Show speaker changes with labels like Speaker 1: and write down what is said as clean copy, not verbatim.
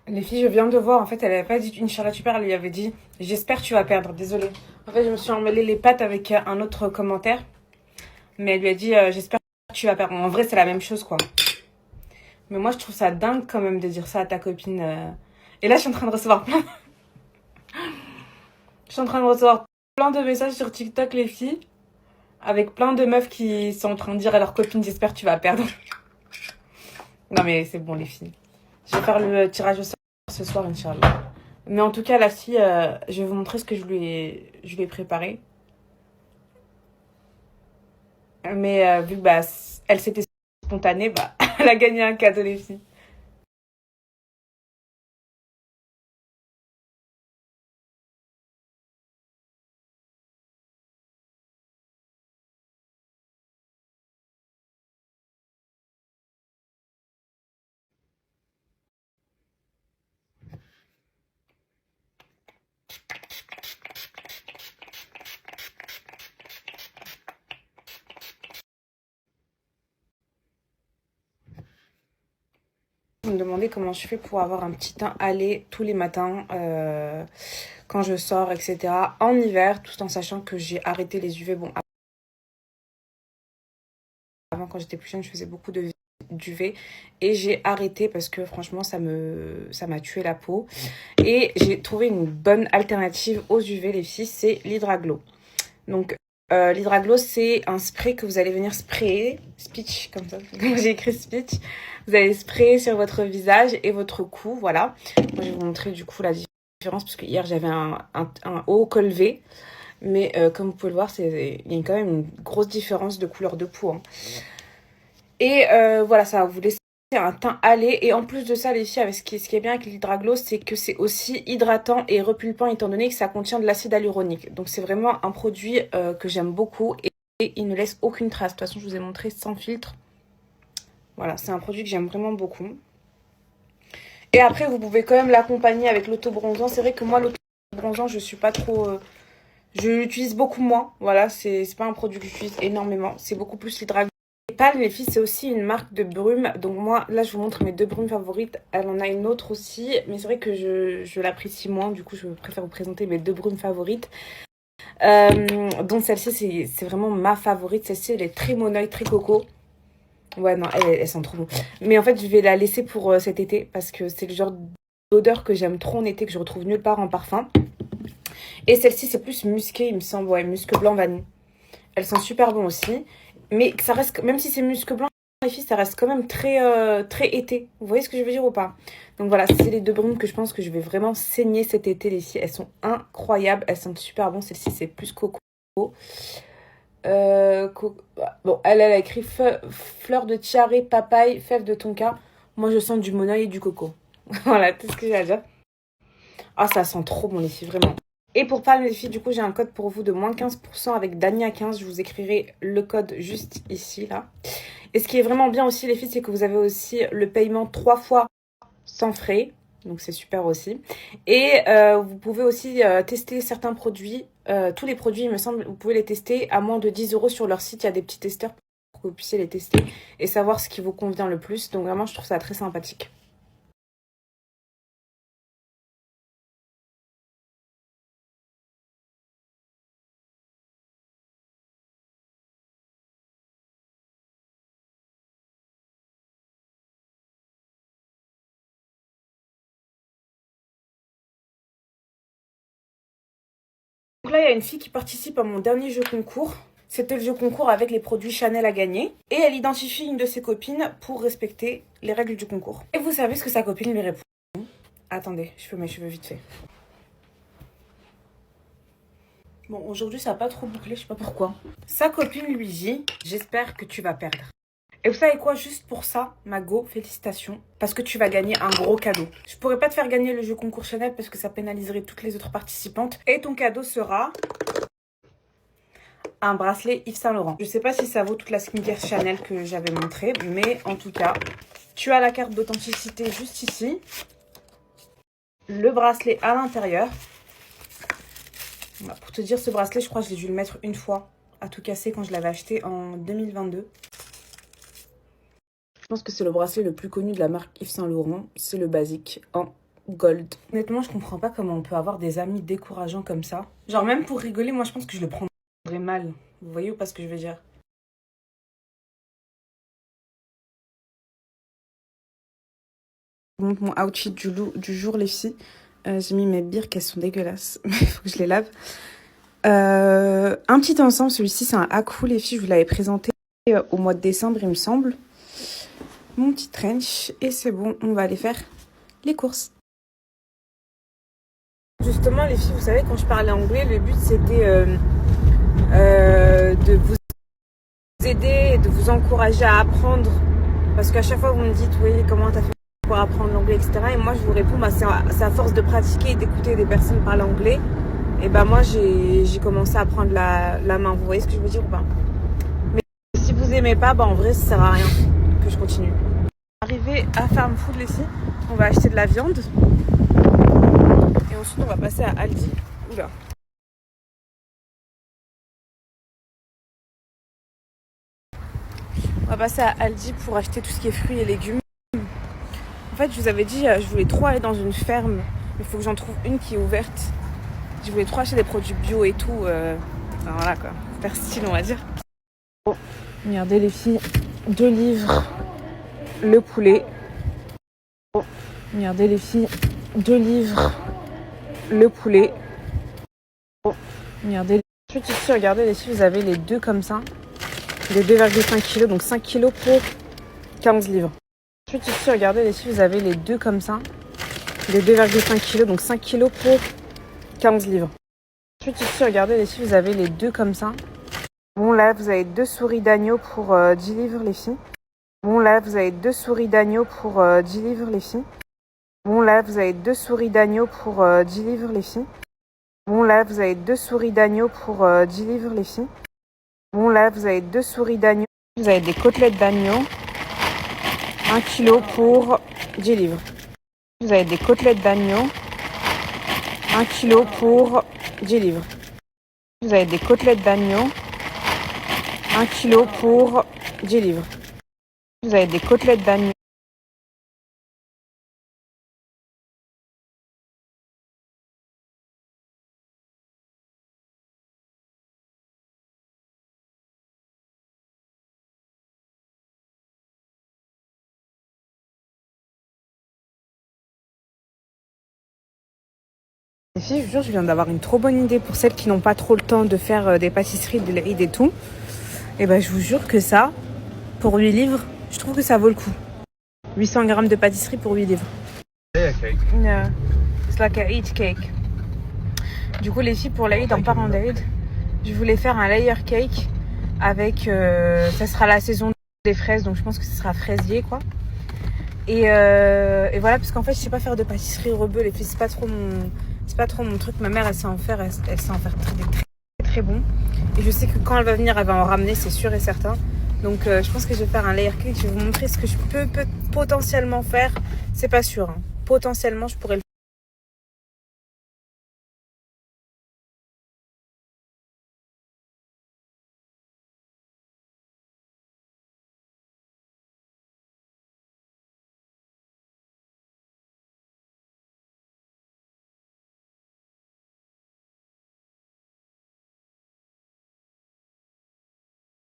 Speaker 1: Les filles, je viens de voir, en fait, elle avait pas dit Inch'Allah tu perds, elle lui avait dit j'espère que tu vas perdre, désolée. En fait, je me suis emmêlé les pattes avec un autre commentaire, mais elle lui a dit j'espère que tu vas perdre. En vrai, c'est la même chose, quoi. Mais moi, je trouve ça dingue quand même de dire ça à ta copine. Et là, je suis en train de recevoir plein. Je suis en train de recevoir plein de messages sur TikTok, les filles, avec plein de meufs qui sont en train de dire à leur copine j'espère que tu vas perdre. Non, mais c'est bon, les filles. Je vais faire le tirage au sort ce soir, Inch'Allah. Mais en tout cas, la fille, je vais vous montrer ce que je lui ai préparé. Mais vu que bah, elle s'était spontanée, bah, elle a gagné un cadeau, les filles. Vous me demandez comment je fais pour avoir un petit teint allé tous les matins quand je sors, etc. En hiver, tout en sachant que j'ai arrêté les UV. Bon, avant, quand j'étais plus jeune, je faisais beaucoup d'UV et j'ai arrêté parce que franchement, ça m'a tué la peau. Et j'ai trouvé une bonne alternative aux UV, les filles, c'est l'Hydraglow. Donc, l'Hydraglow, c'est un spray que vous allez venir sprayer, speech, comme ça, comme j'ai écrit speech. Vous allez sprayer sur votre visage et votre cou, voilà. Moi, je vais vous montrer du coup la différence, parce que hier, j'avais un haut col V. Mais comme vous pouvez le voir, il y a quand même une grosse différence de couleur de peau. Hein. Et voilà, ça va vous laisser un teint allé. Et en plus de ça, les filles, avec ce qui est bien avec l'Hydraglow, c'est que c'est aussi hydratant et repulpant étant donné que ça contient de l'acide hyaluronique. Donc c'est vraiment un produit que j'aime beaucoup et il ne laisse aucune trace. De toute façon, je vous ai montré sans filtre. Voilà, c'est un produit que j'aime vraiment beaucoup. Et après, vous pouvez quand même l'accompagner avec l'autobronzant. C'est vrai que moi, l'autobronzant, je suis pas trop... je l'utilise beaucoup moins. Voilà, c'est pas un produit que j'utilise énormément. C'est beaucoup plus l'Hydraglow. Palm, les filles, c'est aussi une marque de brume. Donc moi, là, je vous montre mes deux brumes favorites. Elle en a une autre aussi, mais c'est vrai que je l'apprécie moins. Du coup, je préfère vous présenter mes deux brumes favorites. Donc celle-ci, c'est vraiment ma favorite. Celle-ci, elle est très monoï, très coco. Ouais, non, elles sont trop bon. Mais en fait, je vais la laisser pour cet été parce que c'est le genre d'odeur que j'aime trop en été, que je retrouve nulle part en parfum. Et celle-ci, c'est plus musqué, il me semble. Ouais, musc blanc vanille. Elles sont super bonnes aussi. Mais ça reste, même si c'est musc blanc, les filles, ça reste quand même très été. Vous voyez ce que je veux dire ou pas? Donc voilà, c'est les deux brumes que je pense que je vais vraiment saigner cet été, les filles. Elles sont incroyables, elles sentent super bon. Celle-ci, c'est plus coco. Bon, elle a écrit fleur de tiare, papaye, fève de tonka. Moi, je sens du monoeil et du coco. Voilà, tout ce que j'ai à dire. Ah, ça sent trop bon, les filles, vraiment. Et pour Palm, les filles, du coup, j'ai un code pour vous de moins 15% avec Dania15. Je vous écrirai le code juste ici, là. Et ce qui est vraiment bien aussi, les filles, c'est que vous avez aussi le paiement 3 fois sans frais. Donc, c'est super aussi. Et vous pouvez aussi tester certains produits. Tous les produits, il me semble, vous pouvez les tester à moins de 10 euros sur leur site. Il y a des petits testeurs pour que vous puissiez les tester et savoir ce qui vous convient le plus. Donc, vraiment, je trouve ça très sympathique. Donc là, il y a une fille qui participe à mon dernier jeu concours. C'était le jeu concours avec les produits Chanel à gagner. Et elle identifie une de ses copines pour respecter les règles du concours. Et vous savez ce que sa copine lui répond? Attendez, je fais mes cheveux vite fait. Bon, aujourd'hui, ça n'a pas trop bouclé, je sais pas pourquoi. Sa copine lui dit j'espère que tu vas perdre. Et vous savez quoi, juste pour ça, Mago, félicitations. Parce que tu vas gagner un gros cadeau. Je pourrais pas te faire gagner le jeu concours Chanel parce que ça pénaliserait toutes les autres participantes. Et ton cadeau sera un bracelet Yves Saint Laurent. Je sais pas si ça vaut toute la skincare Chanel que j'avais montré, mais en tout cas, tu as la carte d'authenticité juste ici. Le bracelet à l'intérieur. Pour te dire, ce bracelet, je crois que j'ai dû le mettre une fois à tout casser quand je l'avais acheté en 2022. Je pense que c'est le bracelet le plus connu de la marque Yves Saint Laurent. C'est le basique en gold. Honnêtement, je comprends pas comment on peut avoir des amis décourageants comme ça. Genre, même pour rigoler, moi, je pense que je le prendrais mal. Vous voyez ou pas ce que je veux dire? Je vous montre mon outfit du jour, les filles. J'ai mis mes birks, elles sont dégueulasses. Mais il faut que je les lave. Un petit ensemble, celui-ci, c'est un Haku, les filles. Je vous l'avais présenté au mois de décembre, il me semble. Mon petit trench. Et c'est bon, on va aller faire les courses. Justement, les filles, vous savez, quand je parlais anglais, le but, c'était de vous aider et de vous encourager à apprendre. Parce qu'à chaque fois, vous me dites, oui, comment t'as fait pour apprendre l'anglais, etc. Et moi, je vous réponds, bah, c'est à force de pratiquer et d'écouter des personnes parler anglais. Et bah, moi, j'ai commencé à prendre la main. Vous voyez ce que je veux dire ou pas? Mais si vous aimez pas, bah, en vrai, ça sert à rien que je continue. Arrivé à Farm Food, les filles, on va acheter de la viande. Et ensuite, on va passer à Aldi. Oula. On va passer à Aldi pour acheter tout ce qui est fruits et légumes. En fait, je vous avais dit, je voulais trop aller dans une ferme. Mais il faut que j'en trouve une qui est ouverte. Je voulais trop acheter des produits bio et tout. Enfin, voilà quoi. Faire style, on va dire. Bon, regardez les filles. 2 livres. Le poulet. Bon, regardez les filles. 2 livres. Le poulet. Bon, regardez. Ensuite ici, regardez les filles, vous avez les deux comme ça. Les 2,5 kg, donc 5 kg pour 15 livres. Ensuite ici, regardez les filles, vous avez les deux comme ça. Les 2,5 kg, donc 5 kg pour 15 livres. Ensuite ici, regardez les filles, vous avez les deux comme ça. Bon là, vous avez 2 souris d'agneau pour 10 livres les filles. Bon là, vous avez 2 souris d'agneau pour 10 livres les filles. Bon là, vous avez 2 souris d'agneau pour 10 livres les filles. Bon là, vous avez 2 souris d'agneau pour 10 livres les filles. Bon là, vous avez 2 souris d'agneau. Vous avez des côtelettes d'agneau. 1 kg pour 10 livres. Vous avez des côtelettes d'agneau. 1 kg pour 10 livres. Vous avez des côtelettes d'agneau. 1 kg pour 10 livres. Vous avez des côtelettes d'agneau. Les filles, je vous jure, je viens d'avoir une trop bonne idée pour celles qui n'ont pas trop le temps de faire des pâtisseries, de l'Aïd et tout. Et ben, je vous jure que ça, pour 8 livres, je trouve que ça vaut le coup. 800 grammes de pâtisserie pour 8 livres.
Speaker 2: Layer cake.
Speaker 1: Yeah. It's like a Eid cake. Du coup, les filles, pour l'Aïd, en parlant d'Aïd, je voulais faire un layer cake avec... ça sera la saison des fraises, donc je pense que ce sera fraisier, quoi. Et voilà, parce qu'en fait, je sais pas faire de pâtisserie rebeu, les filles, c'est pas trop mon truc. Ma mère, elle sait en faire, elle sait en faire très bon. Et je sais que quand elle va venir, elle va en ramener, c'est sûr et certain. Donc je pense que je vais faire un layer cake. Je vais vous montrer ce que je peux potentiellement faire. C'est pas sûr, hein. Potentiellement, je pourrais le